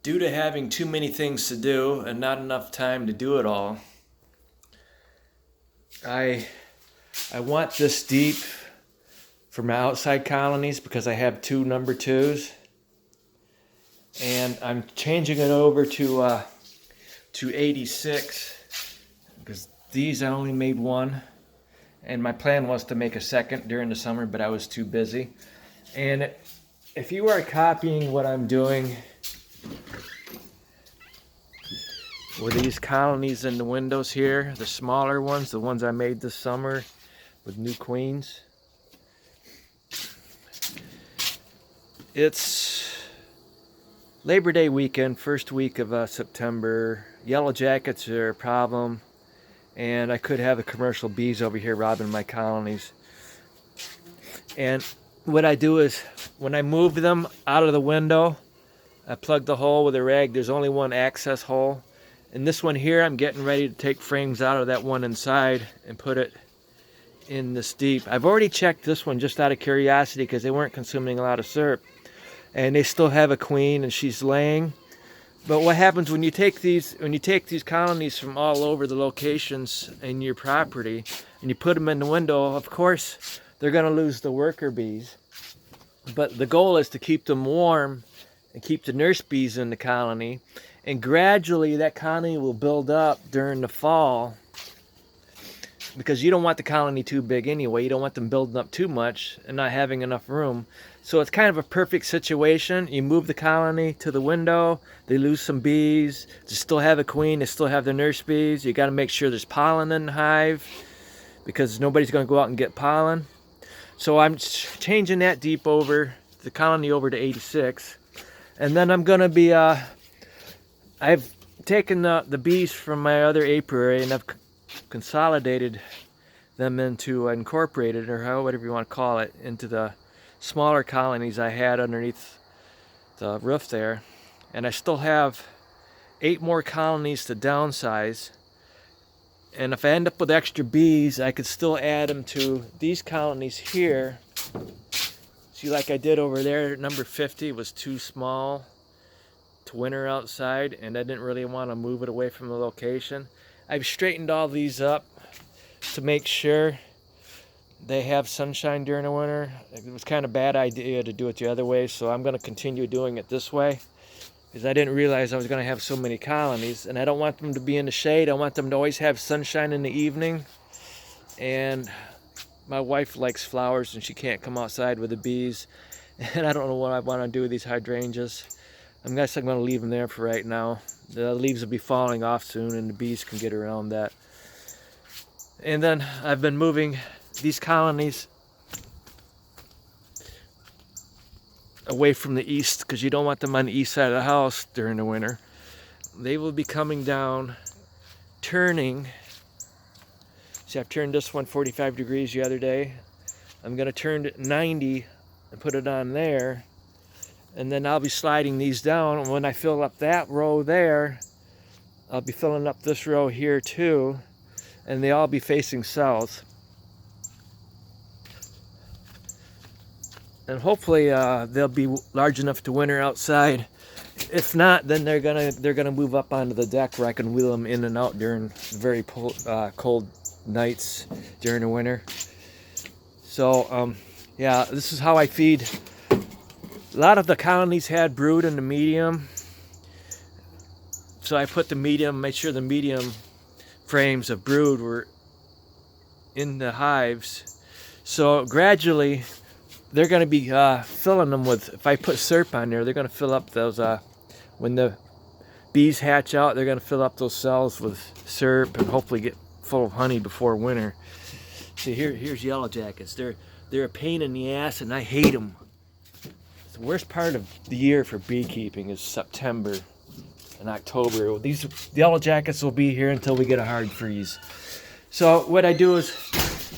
Due to having too many things to do and not enough time to do it all, I want this deep for my outside colonies because I have two number twos, and I'm changing it over to 86 because these I only made one, and my plan was to make a second during the summer, but I was too busy. And if you are copying what I'm doing with these colonies in the windows here, the smaller ones, the ones I made this summer with new queens, it's Labor Day weekend, first week of September. Yellow jackets are a problem, and I could have the commercial bees over here robbing my colonies. And what I do is, when I move them out of the window, I plug the hole with a rag. There's only one access hole. And this one here, I'm getting ready to take frames out of that one inside and put it in this deep. I've already checked this one just out of curiosity because they weren't consuming a lot of syrup. And they still have a queen and she's laying. But what happens when you take these colonies from all over the locations in your property and you put them in the window, of course, they're going to lose the worker bees. But the goal is to keep them warm and keep the nurse bees in the colony. And gradually that colony will build up during the fall, because you don't want the colony too big anyway. You don't want them building up too much and not having enough room. So it's kind of a perfect situation. You move the colony to the window, they lose some bees, they still have a queen, they still have their nurse bees. You got to make sure there's pollen in the hive because nobody's going to go out and get pollen. So I'm changing that deep over, the colony over to 86. And then I'm going to be, I've taken the bees from my other apiary and I've consolidated them into, incorporated, or whatever you want to call it, into the smaller colonies I had underneath the roof there. And I still have 8 more colonies to downsize. And if I end up with extra bees, I could still add them to these colonies here. See, like I did over there, number 50 was too small to winter outside, and I didn't really want to move it away from the location. I've straightened all these up to make sure they have sunshine during the winter. It was kind of a bad idea to do it the other way, so I'm going to continue doing it this way because I didn't realize I was going to have so many colonies, and I don't want them to be in the shade. I want them to always have sunshine in the evening. And my wife likes flowers and she can't come outside with the bees, and I don't know what I want to do with these hydrangeas. I guess I'm going to leave them there for right now. The leaves will be falling off soon and the bees can get around that. And then I've been moving these colonies away from the east because you don't want them on the east side of the house during the winter. They will be coming down, turning. See, I've turned this one 45 degrees the other day. I'm going to turn it 90 and put it on there. And then I'll be sliding these down. And when I fill up that row there, I'll be filling up this row here too. And they all be facing south. And hopefully they'll be large enough to winter outside. If not, then they're gonna move up onto the deck where I can wheel them in and out during very cold nights during the winter. So yeah, this is how I feed. A lot of the colonies had brood in the medium, so I put the medium, made sure the medium frames of brood were in the hives. So gradually they're going to be filling them with, if I put syrup on there, they're going to fill up those, when the bees hatch out, they're going to fill up those cells with syrup and hopefully get full of honey before winter. See, here's yellow jackets. They're a pain in the ass and I hate them. The worst part of the year for beekeeping is September and October. These yellow jackets will be here until we get a hard freeze. So what I do is,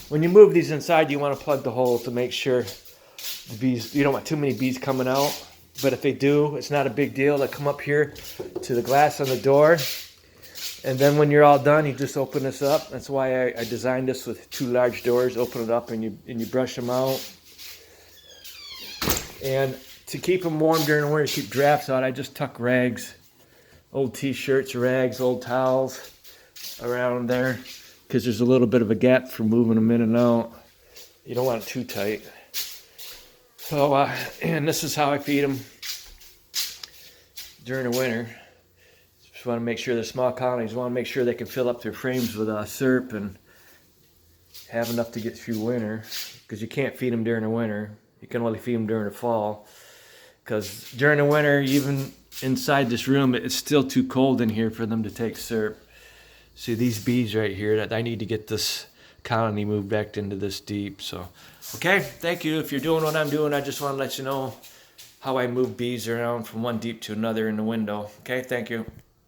when you move these inside, you want to plug the hole to make sure the bees, you don't want too many bees coming out. But if they do, it's not a big deal. They come up here to the glass on the door. And then when you're all done, you just open this up. That's why I designed this with 2 large doors. Open it up and you brush them out. And to keep them warm during the winter, keep drafts out, I just tuck rags old t-shirts, rags, old towels around there, because there's a little bit of a gap for moving them in and out. You don't want it too tight. So, and this is how I feed them during the winter. Just want to make sure the small colonies want to make sure they can fill up their frames with syrup and have enough to get through winter, because you can't feed them during the winter. You can only feed them during the fall, because during the winter, even inside this room, it's still too cold in here for them to take syrup. See these bees right here, that I need to get this colony moved back into this deep. So, okay, thank you. If you're doing what I'm doing, I just want to let you know how I move bees around from one deep to another in the window. Okay, thank you.